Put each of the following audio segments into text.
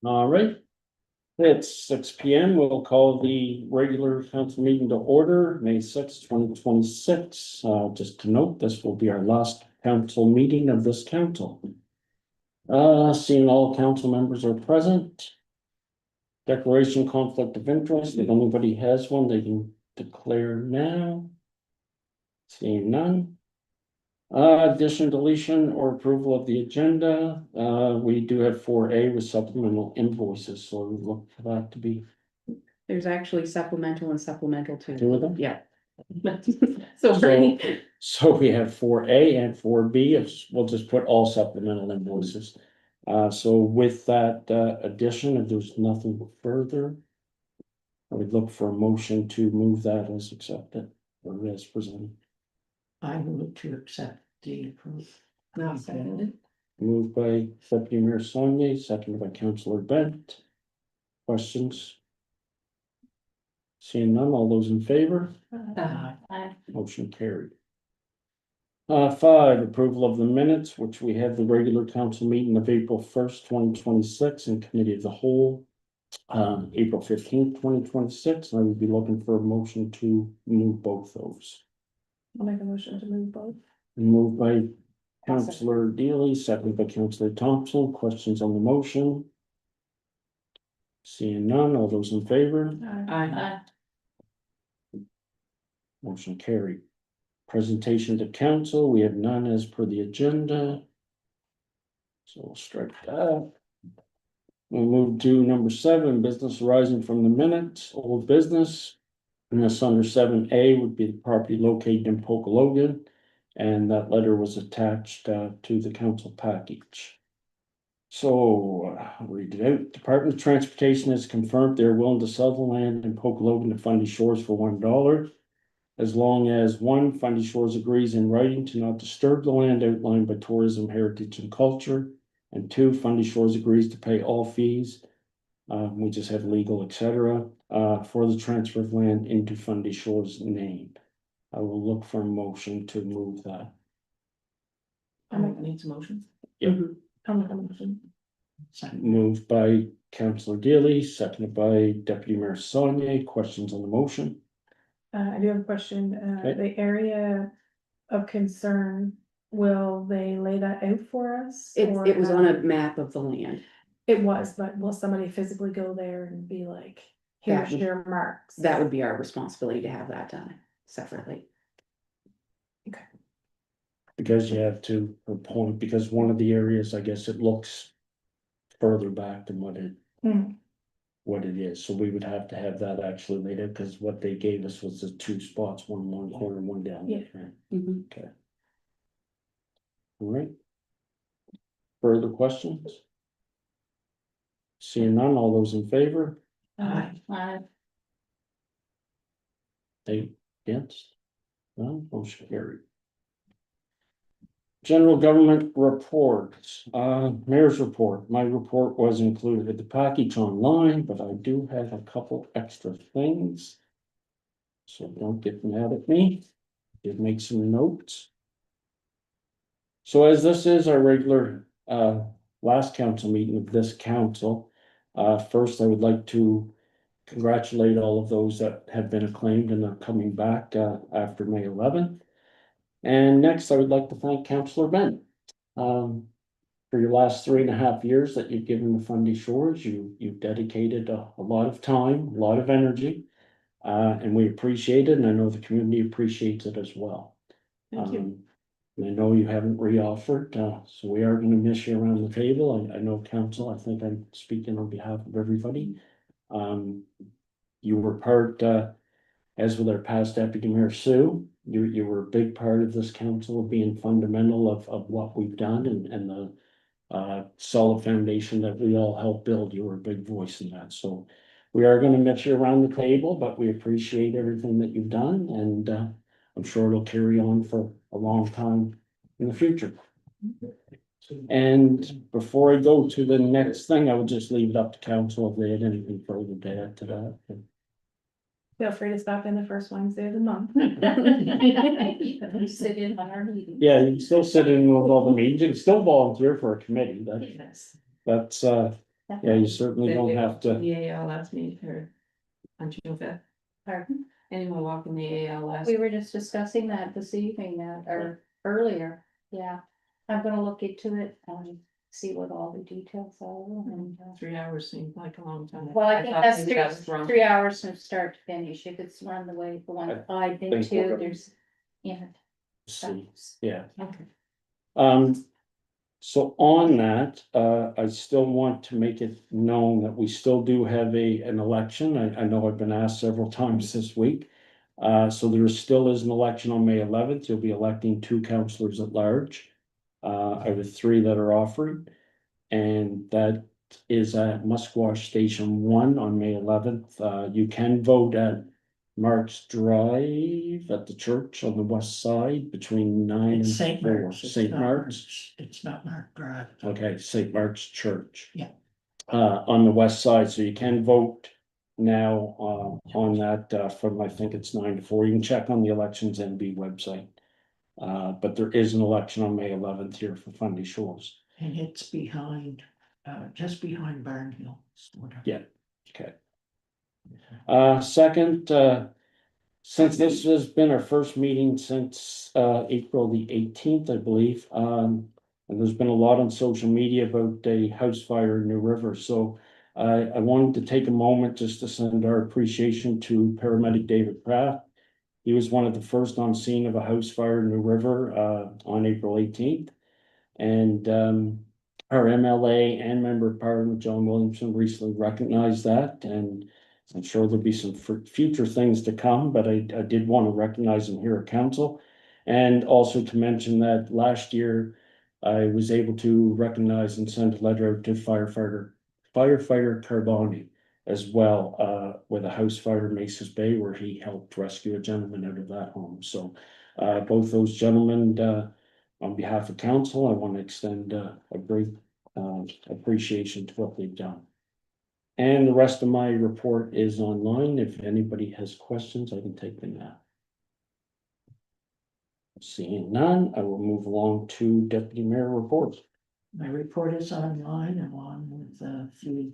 All right. It's 6 p.m. We'll call the regular council meeting to order, May 6th, 2026. Just to note, this will be our last council meeting of this council. Seeing all council members are present. Declaration conflict of interest. If anybody has one, they can declare now. Seeing none. Addition, deletion, or approval of the agenda. We do have 4A with supplemental invoices, so we look for that to be There's actually supplemental and supplemental two too. of them. Yeah. So, So Bernie, so we have 4A and 4B. We'll just put all supplemental invoices. So with that addition, if there's nothing further, I would look for a motion to move that as accepted or as presented. I move to accept the approval. I'll second it. Moved by Deputy Mayor Saunier, seconded by Councillor Bent. Questions? Seeing none, all those in favor? Motion carried. 5, approval of the minutes, which we have the regular council meeting of April 1st, 2026, and committee of the whole. April 15th, 2026, and I would be looking for a motion to move both those. I'll make a motion to move both. Moved by Councillor Deely, seconded by Councillor Thompson. Questions on the motion? Seeing none, all those in favor? Aye. Motion carried. Presentation to council, we have none as per the agenda. So we'll strike that. We'll move to number 7, business arising from the minutes, old business. And this under 7A would be the property located in Pocalogan. And that letter was attached to the council package. So I'll read it out. Department of Transportation has confirmed they're willing to sell the land in Pocalogan to Fundy Shores for $1. As long as 1, Fundy Shores agrees in writing to not disturb the land outlined by Tourism, Heritage and Culture. And 2, Fundy Shores agrees to pay all fees. We just have legal, etc. For the transfer of land into Fundy Shores name. I will look for a motion to move that. Needs a motion. Yep. I'll make a motion. Second. Moved by Councillor Deely, seconded by Deputy Mayor Saunier. Questions on the motion? I do have a question, Okay. the area of concern, will they lay that out for us? or It was have- on a map of the land. It was, but will somebody physically go there and be like, here's would- your marks? That would be our responsibility to have that done separately. Because you have to point, because one of the areas, I guess it looks further back than what it Hmm. is, so we would have to have that actually laid out, because what they gave us was the 2 spots, one corner, one down. Yeah. Right? Mhm. All right. Further questions? Seeing none, all those in favor? Aye. They against? None, motion carried. General government reports, mayor's report. My report was included in the package online, but I do have a couple extra things. So don't get mad at me. Did make some notes. So as this is our regular, last council meeting of this council, first I would like to congratulate all of those that have been acclaimed and are coming back, after May 11th. And next, I would like to thank Councillor Bent. For your last 3.5 years that you've given the Fundy Shores, you've dedicated a lot of time, a lot of energy. And we appreciate it, and I know the community appreciates it as well. Thank you. And I know you haven't reoffered, so we are gonna miss you around the table. I know council, I think I'm speaking on behalf of everybody. You were part, as with our past Deputy Mayor Sue, you were a big part of this council, being fundamental of what we've done and the solid foundation that we all helped build. You were a big voice in that, so we are gonna miss you around the table, but we appreciate everything that you've done, and I'm sure it'll carry on for a long time in the future. And before I go to the next thing, I would just leave it up to council if they had anything further to add to that. Feel free to stop in the first Wednesday of the month. Sit in on our meeting. Yeah, you can still sit in with all the meetings, you can still volunteer for a committee, Yes. that's, yeah, you certainly don't have to. The ALS meet here on June 5th. Pardon? Anyone walking the ALS? We were just discussing that this evening, or earlier, yeah. I'm gonna look into it and see what all the details are and. 3 hours seemed like a long time. Well, I think thought that's maybe that was wrong. 3 hours from start to finish, if it's run the way the one I've been think we're to, gonna- there's, yeah. See, yeah. Okay. So on that, I still want to make it known that we still do have an election. I know I've been asked several times this week. So there still is an election on May 11th. You'll be electing 2 councillors at large. Out of 3 that are offering. And that is at Musquash Station 1 on May 11th. You can vote at Mark's Drive at the church on the west side between 9 and It's St. 4. Mark's. it's St. not Mark's, It's not Mark Drive. okay, St. Mark's Church. Yeah. On the west side, so you can vote now, on that, from, I think it's 9 to 4. You can check on the Elections NB website. But there is an election on May 11th here for Fundy Shores. And it's behind, just behind Barn Hill. Yeah. Okay. Second, since this has been our first meeting since April the 18th, I believe, and there's been a lot on social media about a house fire in New River, so I wanted to take a moment just to send our appreciation to paramedic David Kraft. He was one of the first on scene of a house fire in New River on April 18th. And our MLA and Member of Parliament, John Williamson, recently recognized that, and I'm sure there'll be some future things to come, but I did want to recognize him here at council. And also to mention that last year, I was able to recognize and send a letter out to firefighter Carboni as well, with a house fire in Maces Bay, where he helped rescue a gentleman out of that home. So both those gentlemen, on behalf of council, I want to extend a great appreciation to what they've done. And the rest of my report is online. If anybody has questions, I can take them now. Seeing none, I will move along to Deputy Mayor reports. My report is online, along with a few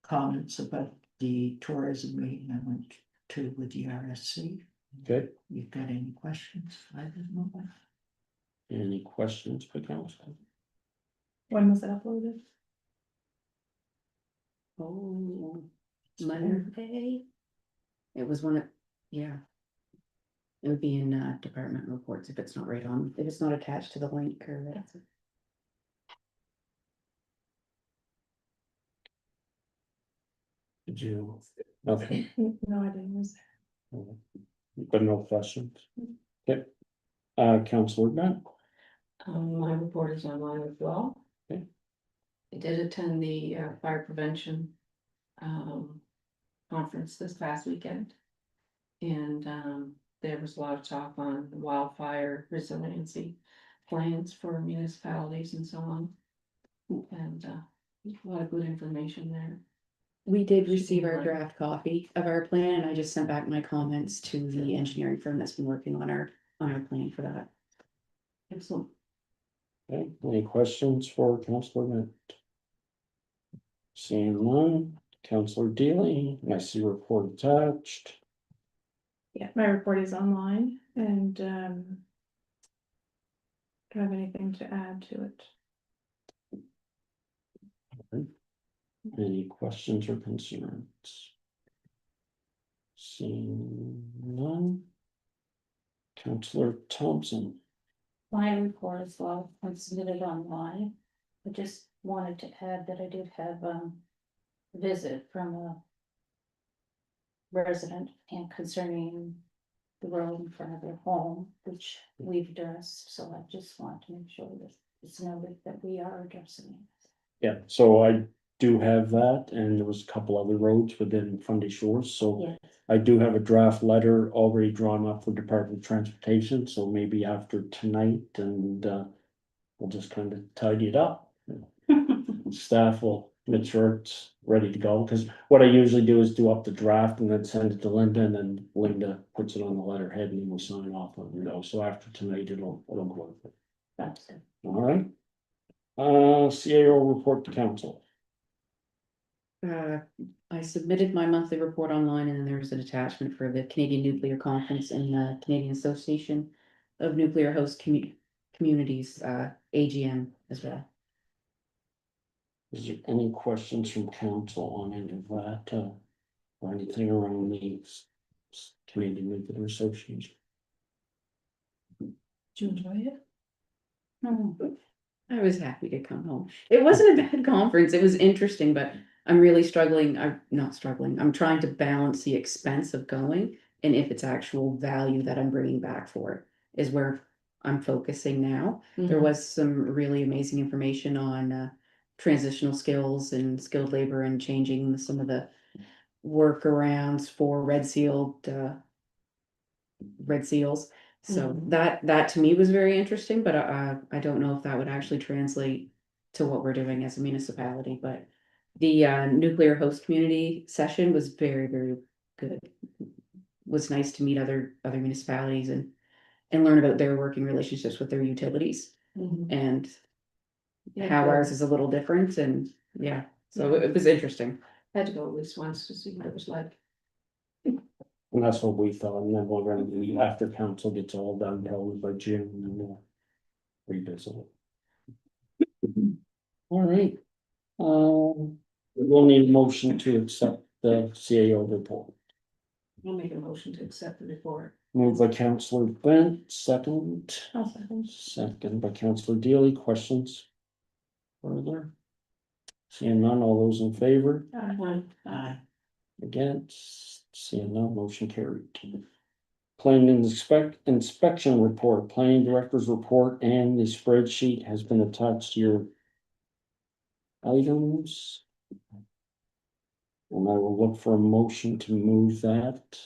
comments about the tourism meeting I went to with the RSC. Okay, You've got any questions? I don't know. any questions for council? When was it uploaded? Oh, Monday. It was one of, yeah. It would be in department reports if it's not right on, if it's not attached to the link or that's. Did you? Okay, No, I didn't. Was but no questions. Okay, Councilor Grant. My report is online as well. Okay. I did attend the fire prevention conference this past weekend. And there was a lot of talk on wildfire resiliency plans for municipalities and so on. And a lot of good information there. We did receive our draft copy of our plan, and I just sent back my comments to the engineering firm that's been working on our plan for that. Excellent. Okay, any questions for Councilor Grant? Seeing none, Councilor Deely, I see report attached. Yeah, my report is online and don't have anything to add to it. Any questions or concerns? Seeing none. Councilor Thompson. My report as well, I submitted online. I just wanted to add that I did have a visit from a resident and concerning the road in front of their home, which we've addressed, so I just want to make sure that it's noted that we are addressing it. Yeah, so I do have that, and there was a couple other roads within Fundy Shores, so Yes. I do have a draft letter already drawn up for Department of Transportation, so maybe after tonight and we'll just kind of tidy it up. Staff will make sure it's ready to go, because what I usually do is do up the draft and then send it to Linda, and then Linda puts it on the letterhead and we'll sign off on it, so after tonight, it'll go. That's it. All right. CAO report to council. I submitted my monthly report online, and then there's an attachment for the Canadian Nuclear Conference and the Canadian Association of Nuclear Host Communities, AGM as well. Is there any questions from council on any of that, or anything around the Canadian Nuclear Association? Did you enjoy it? Hmm. I was happy to come home. It wasn't a bad conference. It was interesting, but I'm really struggling. I'm not struggling. I'm trying to balance the expense of going and if it's actual value that I'm bringing back for it is where I'm focusing now. There was some really amazing information on transitional skills and skilled labor and changing some of the workarounds for red sealed red seals. So Mhm. that to me was very interesting, but I don't know if that would actually translate to what we're doing as a municipality, but the nuclear host community session was very, very good. Was nice to meet other municipalities and learn about their working relationships with their utilities and Yeah, how good. ours is a little different, and yeah, so it was interesting. Had to go at least once to see what it was like. And that's what we thought, and then we're gonna be, after council gets all done, probably by June, and then we'll revisit it. All right. We'll need a motion to accept the CAO report. I'll make a motion to accept the report. Moved by Councillor Bent, second. I'll second. Second by Councillor Deely, questions? Further? Seeing none, all those in favor? Aye. Against, seeing none, motion carried. Planning and inspection report, planning director's report, and the spreadsheet has been attached to your items. And I will look for a motion to move that.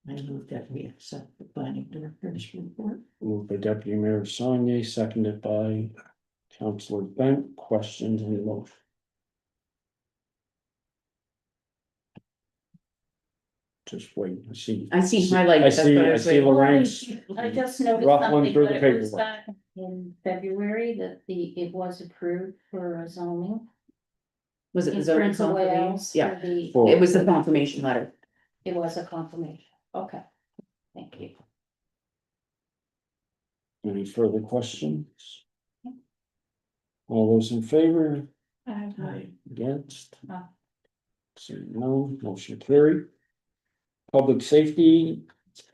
I move that we accept the planning director's report. Moved by Deputy Mayor Sonia, seconded by Councillor Bent. Questions in the motion? Just wait, I see. I see highlighted, I that's see, what I I was see waiting for. Lorraine's. I just noticed Rough one something, through but the it was paperwork. back in February that it was approved for a zoning. Was it the In zoning Prince of confirmation? Wales. Yeah, for the- For- it was the confirmation letter. It was a confirmation, okay, thank you. Any further questions? All those in favor? Aye. Against? Aye. Seeing no, motion carried. Public safety,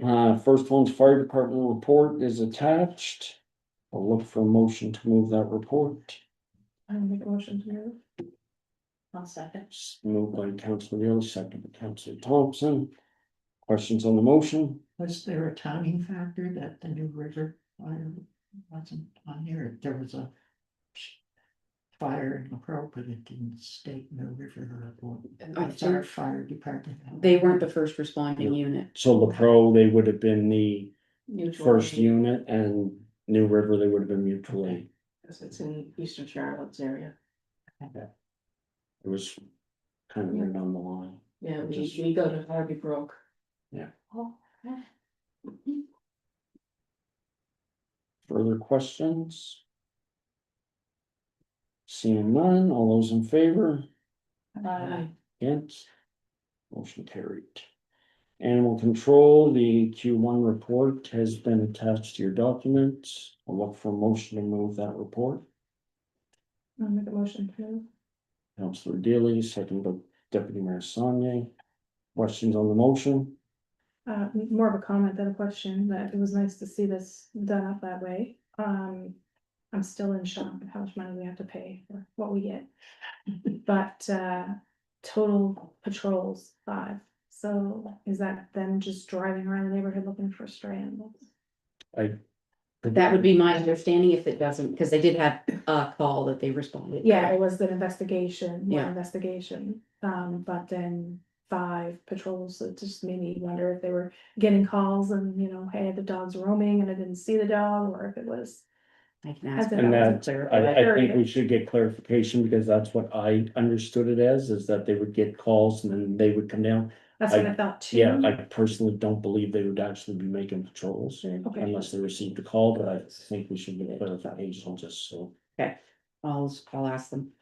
first one's fire department report is attached. I'll look for a motion to move that report. I'll make a motion to move. I'll second. Moved by Councillor Neal, second by Councillor Thompson. Questions on the motion? Was there a timing factor that the New River fire wasn't on here? There was a fire in Crow, but it didn't state New River. I It's our think fire department. they weren't the first responding unit. So the pro, they would have been the Mutual first aid, unit, and New River, they would have been mutual aid. because it's in Eastern Charlotte's area. It was kind of right on the line. Yeah, Just- we go to Harvey Brook. Oh, Further questions? Seeing none, all those in favor? Aye. Against? Motion carried. Animal control, the Q1 report has been attached to your documents. I'll look for a motion to move that report. I'll make a motion to move. Councillor Deely, second by Deputy Mayor Sonia. Questions on the motion? More of a comment than a question, that it was nice to see this done up that way. I'm still in shock at how much money we have to pay for what we get. But, total patrols 5, so is that them just driving around the neighborhood looking for stray animals? That would be my understanding if it doesn't, because they did have a call that they responded. Yeah, it was an investigation, Yeah. investigation, but then 5 patrols, it just made me wonder if they were getting calls and, hey, the dog's roaming and I didn't see the dog, or if it was. I can ask. As in- her And to that, clarify. I think we should get clarification because that's what I understood it as, is that they would get calls and then they would come down. That's what I thought too. Yeah, I personally don't believe they would actually be making patrols Okay. unless they received a call, but I think we should get clarification just so. I'll ask them.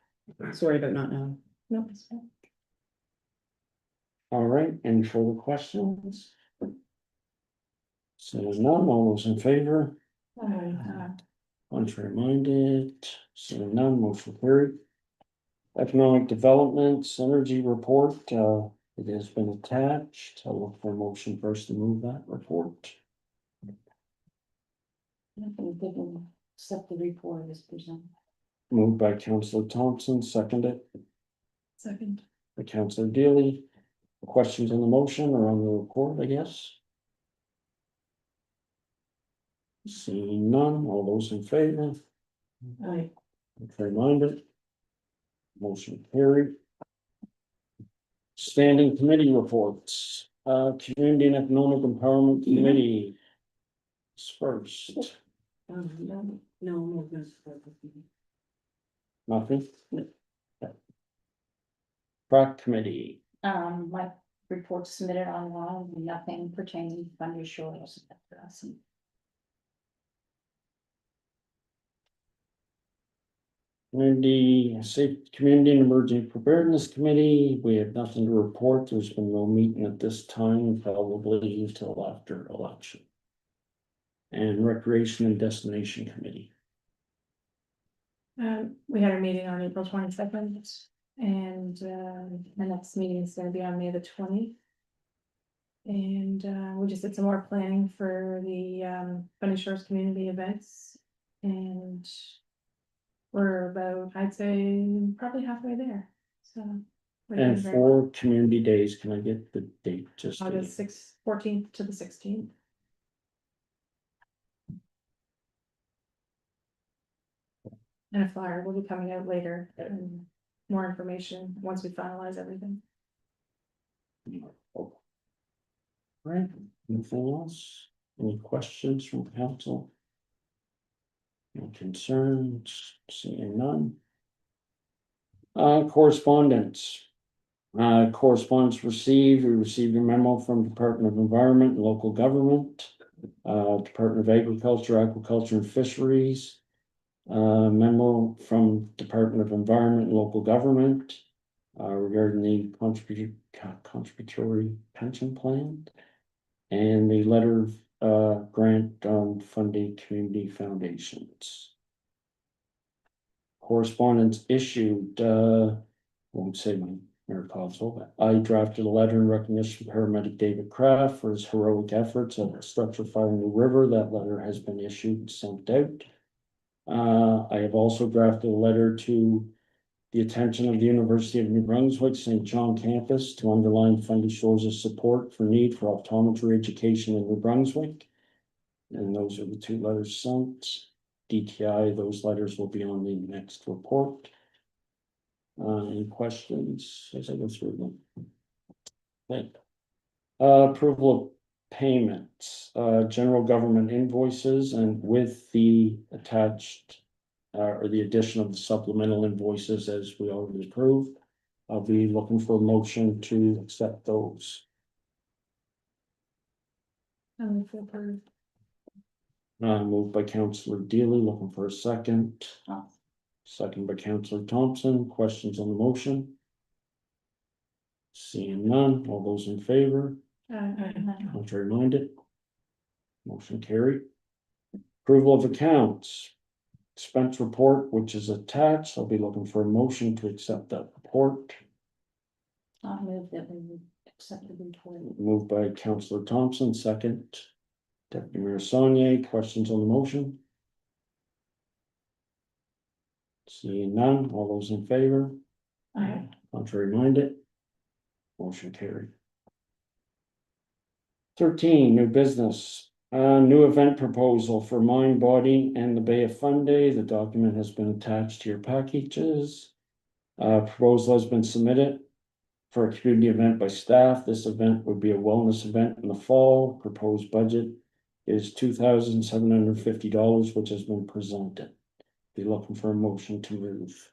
Sorry about not knowing. No, it's fine. All right, any further questions? So none, all those in favor, contrary minded, so none, motion carried. Economic Development Synergy Report, it has been attached. I'll look for a motion first to move that report. Nothing given except the report is presented. Moved by Councillor Thompson, seconded Second. by Councillor Dealey. Questions on the motion or on the report, I guess? Seeing none, all those in favor, contrary minded. Motion carried. Standing committee reports, Community and Economic Empowerment Committee. is First, No. nothing? Prac Committee, My report submitted online, nothing pertaining to Thunder Shores. Community and Emergency Preparedness Committee, we have nothing to report, there's been no meeting at this time, probably until after election. And Recreation and Destination Committee. We had a meeting on April 22nd, and the next meeting is gonna be on May the 20th. And we just did some more planning for the Funny Shores community events, and we're about, I'd say, probably halfway there, so. we're doing And very well. for community days, can I get the date just? August 14th to the 16th. And a flyer will be coming out later, and more information once we finalize everything. Right, anything else? Any questions from council? No concerns, seeing none. Correspondence. Correspondence received, we received a memo from Department of Environment and Local Government. Department of Agriculture, Aquaculture and Fisheries. Memo from Department of Environment and Local Government. Regarding the contributory pension plan. And the letter of grant on funding community foundations. Correspondence issued, won't say my mayor console, but I drafted a letter in recognition of paramedic David Kraft for his heroic efforts at the structure fire in the river. That letter has been issued and sent out. I have also drafted a letter to the attention of the University of New Brunswick St. John campus to underline Fundy Shores' support for need for optometry education in New Brunswick. And those are the two letters sent. DTI, those letters will be on the next report. Any questions as I go through them? Okay. Approval of payments, general government invoices and with the attached or the addition of the supplemental invoices as we already approved. I'll be looking for a motion to accept those. Moved by Councillor Dealey, looking for a second. Second by Councillor Thompson. Questions on the motion? Seeing none, all those in favor? Contrary minded? Motion carried. Approval of accounts. Expense report, which is attached. I'll be looking for a motion to accept that report. I'll move that we accept the report. Moved by Councillor Thompson, second. Deputy Mayor Saunier, questions on the motion? Seeing none, all those in favor? Contrary minded? Motion carried. 13, new business. New event proposal for Mind Body and the Bay of Fundy. The document has been attached to your packages. Proposal has been submitted for a community event by staff. This event would be a wellness event in the fall. Proposed budget is $2,750, which has been presented. Be looking for a motion to move.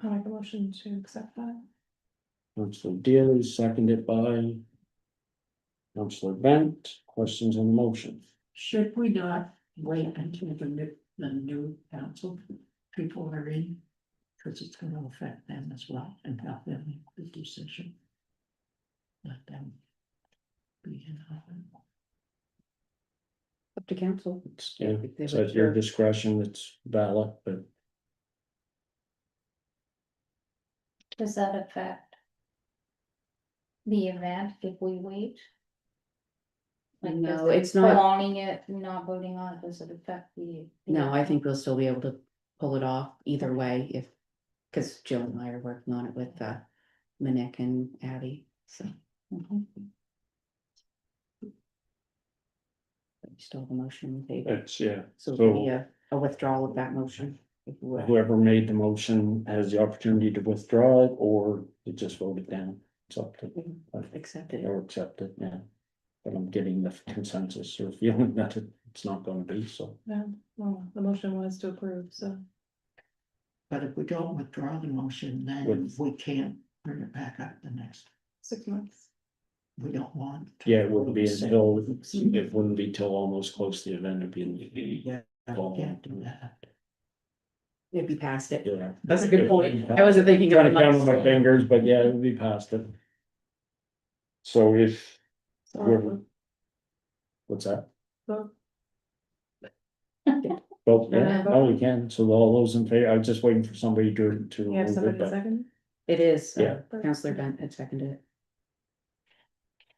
I'll make a motion to accept that. Councillor Daly, seconded by Councillor Bent. Questions on the motion? Should we not wait until the new council people are in? Cause it's gonna affect them as well and help them make the decision. Let them be in. Up to council. It's, yeah, If they it's would at your sure. discretion, it's valid, but Does that affect the event if we wait? Like, does No, it it's not, prolonging it, not voting on it, does it affect the? no, I think we'll still be able to pull it off either way if, cause Jill and I are working on it with Minik and Abby, so. Mhm. But we still have a motion on the table, it's, yeah. so it'll be a withdrawal of that motion. If you will. Whoever made the motion has the opportunity to withdraw it or to just vote it down. It's up to them. Accepted. Or accept it, yeah. But I'm getting the consensus or feeling that it's not gonna be, so. Yeah, well, the motion was to approve, so. But if we don't withdraw the motion, then With- we can't bring it back up the next, 6 months. we don't want. to Yeah, it wouldn't be say- until, it wouldn't be till almost close to the event, it'd be in the. Yeah, we can't do that. Maybe past it. Yeah. That's a good point. I wasn't thinking of Trying it to like. count on my fingers, but yeah, it would be past it. So if, whoever, what's that? Vote. Well, yeah, vote. oh, we can, so all those in favor, I was just waiting for somebody to. You have move somebody it, but second? It is, Yeah. Councillor Bent had seconded it.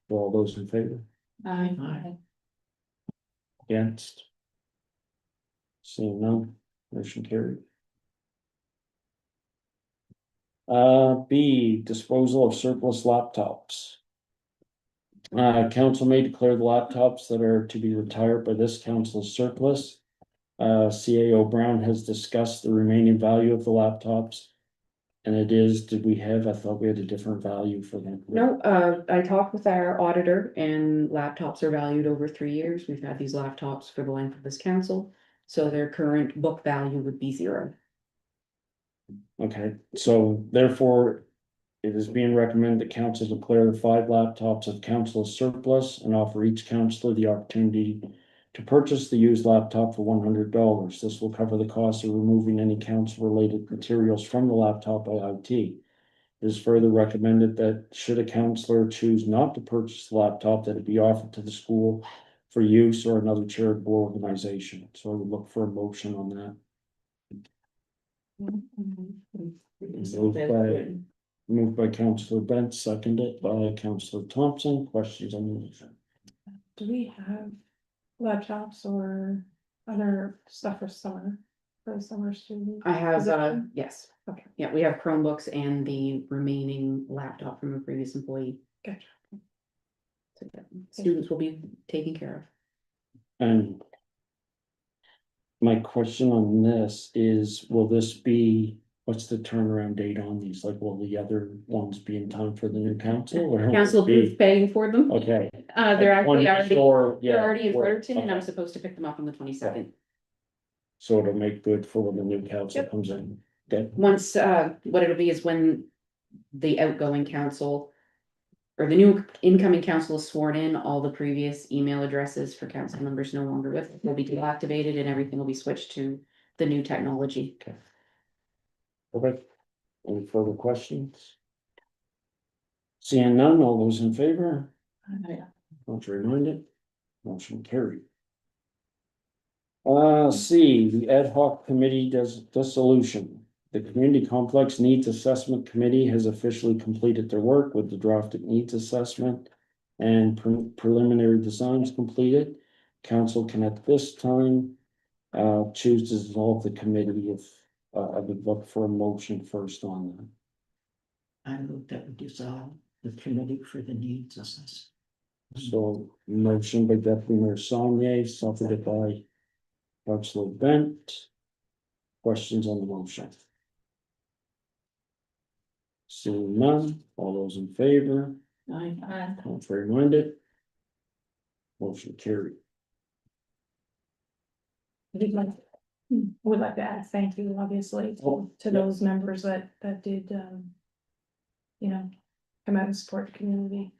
all those in favor, Aye. against? Seeing none, motion carried. B, disposal of surplus laptops. Council may declare the laptops that are to be retired by this council as surplus. CAO Brown has discussed the remaining value of the laptops. And it is, did we have, I thought we had a different value for them. No, I talked with our auditor and laptops are valued over 3 years. We've had these laptops for the length of this council. So their current book value would be 0. Okay, so therefore, it is being recommended that council declare the 5 laptops of council as surplus and offer each councillor the opportunity to purchase the used laptop for $100. This will cover the cost of removing any council-related materials from the laptop by IT. It is further recommended that should a councillor choose not to purchase the laptop, that it be offered to the school for use or another charitable organization. So I would look for a motion on that. Moved by Councillor Bent, seconded by Councillor Thompson. Questions on the motion? Do we have laptops or other stuff for summer, for the summer student? I have, position? yes. Okay. Yeah, we have Chromebooks and the remaining laptop from a previous employee. Gotcha. So, yeah, students will be taken care of. And my question on this is, will this be, what's the turnaround date on these? Like, will the other ones be in time for the new council? Or will it Council be- approved paying for them. Okay. They're actually already, Or, yeah. they're already in or- Fullerton and I'm okay. supposed to pick them up on the 22nd. So it'll make good for when the new council Yep. comes in. Okay, Once, what it'll be is when the outgoing council or the new incoming council is sworn in, all the previous email addresses for council members no longer with will be deactivated and everything will be switched to the new technology. okay. Any further questions? Seeing none, all those in favor? Contrary minded, motion carried. C, the ad hoc committee does dissolution. The Community Complex Needs Assessment Committee has officially completed their work with the drafted needs assessment and preliminary designs completed. Council can at this time choose to dissolve the committee if I would look for a motion first on that. I move that we dissolve the committee for the needs assessment. So motion by Deputy Mayor Saunier, seconded by Councilor Bent. Questions on the motion? Seeing none, all those in favor, contrary minded. Motion carried. we'd like, would like to add thank you, obviously, Oh, to yeah. those members that did, you know, come out and support the community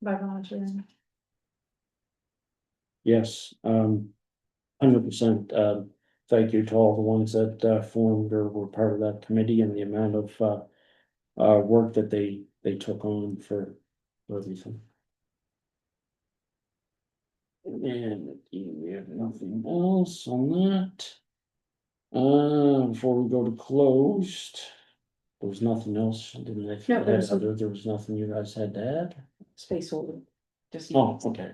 by volunteering. Yes, 100%, thank you to all the ones that, formed or were part of that committee and the amount of, work that they took on for everything. And we have nothing else on that. Before we go to closed, there was nothing else, didn't I? No, there was- There was nothing you guys had to add? Space holder. Just. Oh, okay.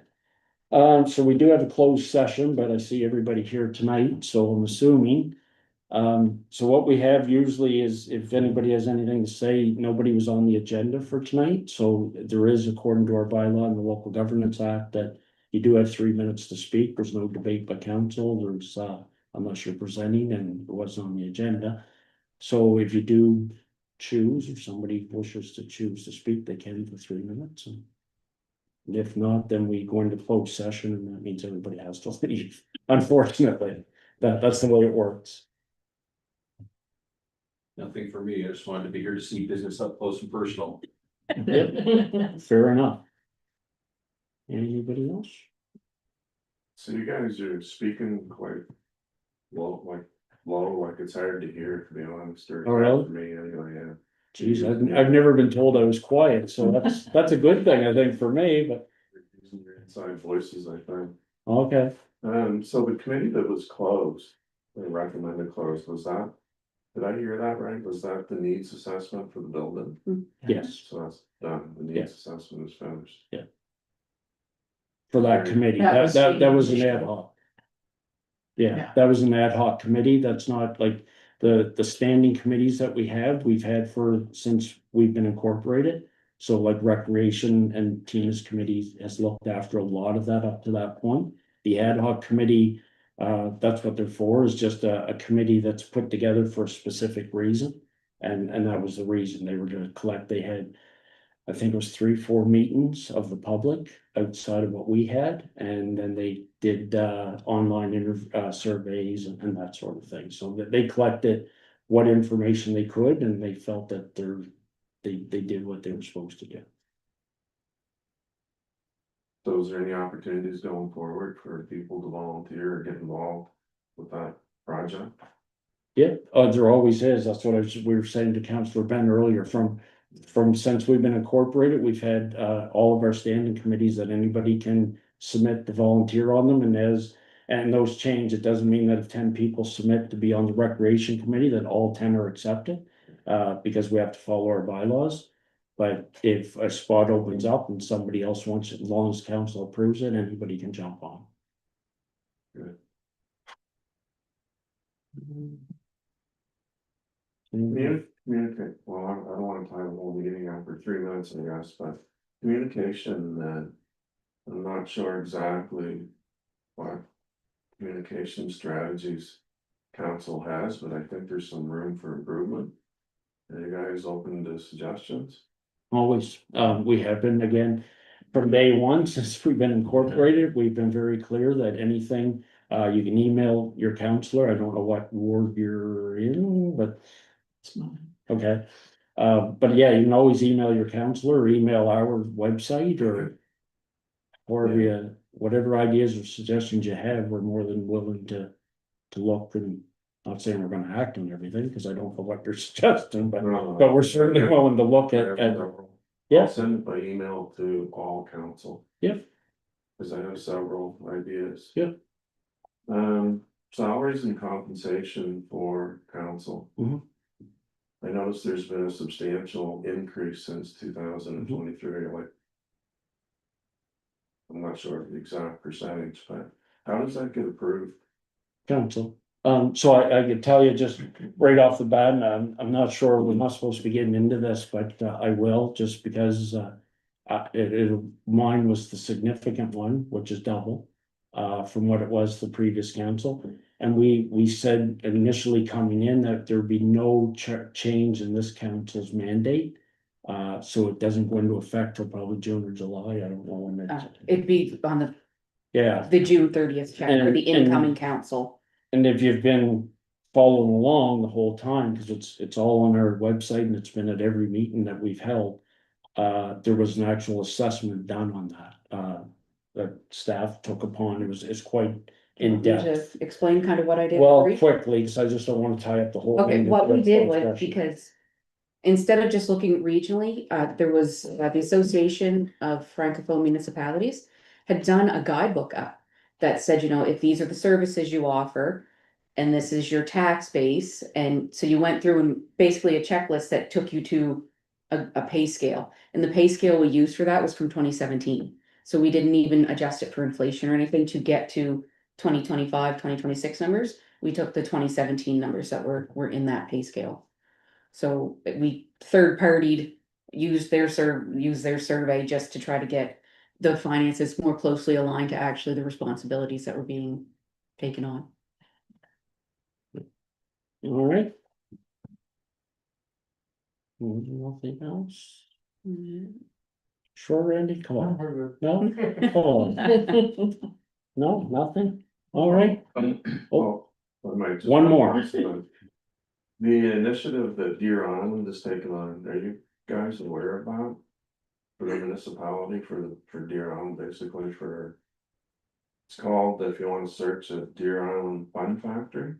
So we do have a closed session, but I see everybody here tonight, so I'm assuming. So what we have usually is if anybody has anything to say, nobody was on the agenda for tonight, so there is, according to our bylaw and the Local Governance Act, that you do have 3 minutes to speak. There's no debate by council. There's, unless you're presenting and it wasn't on the agenda. So if you do choose, if somebody wishes to choose to speak, they can for 3 minutes. And if not, then we go into closed session and that means everybody has to leave. Unfortunately, that's the way it works. Nothing for me, I just wanted to be here to see business up close and personal. Fair enough. Anybody else? So you guys are speaking quite low, like it's hard to hear, to be honest, or Oh, really? for me anyway, yeah. Geez, I've never been told I was quiet, so that's a good thing, I think, for me, but, Using your inside voices, I think. okay. So the committee that was closed, they recommended closed, was that? Did I hear that right? Was that the needs assessment for the building? Yes, So that's done, the needs assessment is finished. for that committee, that was an ad hoc. Yeah, Yeah. that was an ad hoc committee, that's not like the standing committees that we have, we've had since we've been incorporated. So like Recreation and Tina's committee has looked after a lot of that up to that point. The ad hoc committee, that's what they're for, is just a committee that's put together for a specific reason. And that was the reason they were gonna collect, they had, I think it was 3-4 meetings of the public outside of what we had, and then they did online surveys and that sort of thing. So that they collected what information they could, and they felt that they did what they were supposed to do. So is there any opportunities going forward for people to volunteer or get involved with that project? Yeah, there always is. That's what we were saying to Councillor Ben earlier. From since we've been incorporated, we've had all of our standing committees that anybody can submit to volunteer on them, and those change. It doesn't mean that if 10 people submit to be on the Recreation Committee, that all 10 are accepted, because we have to follow our bylaws. But if a spot opens up and somebody else wants it, as long as council approves it, anybody can jump on. Good. Communicate, well, I don't wanna tie the whole meeting up for 3 minutes, I guess, but communication, I'm not sure exactly what communication strategies council has, but I think there's some room for improvement. Are you guys open to suggestions? Always, we have been, again, from day one, since we've been incorporated, we've been very clear that anything, you can email your counselor. I don't know what ward you're in, but It's mine. okay. But yeah, you can always email your counselor or email our website or whatever ideas or suggestions you have, we're more than willing to look, and not saying we're gonna act on everything, because I don't know what you're suggesting, but we're certainly willing to look at. I'll Yeah, send it by email to all council. Yep. Cause I have several ideas. Yep. Salaries and compensation for council. Mhm. I noticed there's been a substantial increase since 2023, like. I'm not sure of the exact percentage, but how does that get approved? council. So I could tell you just right off the bat, and I'm not sure, we're not supposed to be getting into this, but I will, just because mine was the significant one, which is double. From what it was the previous council, and we said initially coming in that there'd be no change in this council's mandate. So it doesn't go into effect till probably June or July, I don't know when It'd be on yeah. the June 30th check for the And- incoming council. And if you've been following along the whole time, because it's all on our website and it's been at every meeting that we've held. There was an actual assessment done on that, that staff took upon, it's quite in Want me to depth. explain kind of what I did. Well, for you? quickly, because I just don't want to tie up the whole Okay, thing. what we did was Discussion. because instead of just looking regionally, there was the Association of Francophone Municipalities had done a guidebook up that said, you know, if these are the services you offer and this is your tax base, and so you went through and basically a checklist that took you to a pay scale, and the pay scale we used for that was from 2017. So we didn't even adjust it for inflation or anything to get to 2025, 2026 numbers. We took the 2017 numbers that were in that pay scale. So we third partied, used their survey just to try to get the finances more closely aligned to actually the responsibilities that were being taken on. All right. Nothing else? Sure, Randy, come on. No, come on. No, nothing? All right. Oh, I might just- One more. The initiative that Deer Island is taking on, are you guys aware about? For the municipality, for Deer Island, basically for. It's called, if you wanna search it, Deer Island Fun Factor.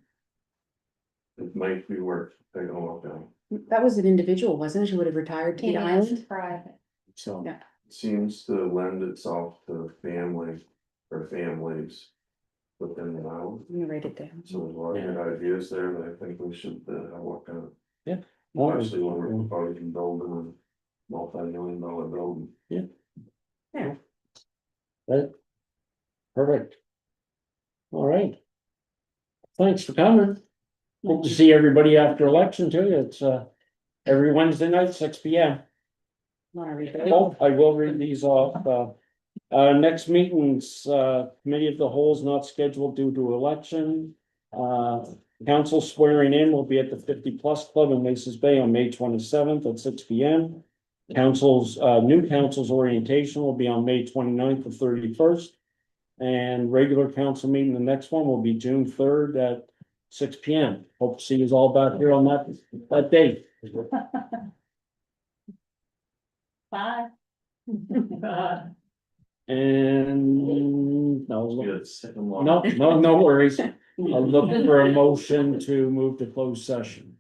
It might be worth taking a look at. That was an individual, wasn't it? She would have retired to the It is island. private. So, Yeah. It seems to lend itself to family or families within the island. Let me write it down. So there's a lot of good ideas there that I think we should have a look at. well, Especially when we're probably building a multi-million-dollar building. right. Perfect. All right. Thanks for coming. Hope to see everybody after election too. It's every Wednesday night, 6 P.M. Wanna read it? Oh, I will read these off. Next meeting's, committee of the whole is not scheduled due to election. Council swearing in will be at the 50+ Club in Maces Bay on May 27th at 6 P.M. Council's, new council's orientation will be on May 29th to 31st. And regular council meeting, the next one will be June 3rd at 6 P.M. Hope to see you all back here on that date. Bye. And no, Yeah, it's second one. no worries. I'm looking for a motion to move to closed session.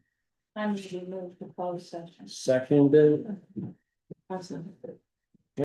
I'm gonna move to closed session. Seconded, Awesome.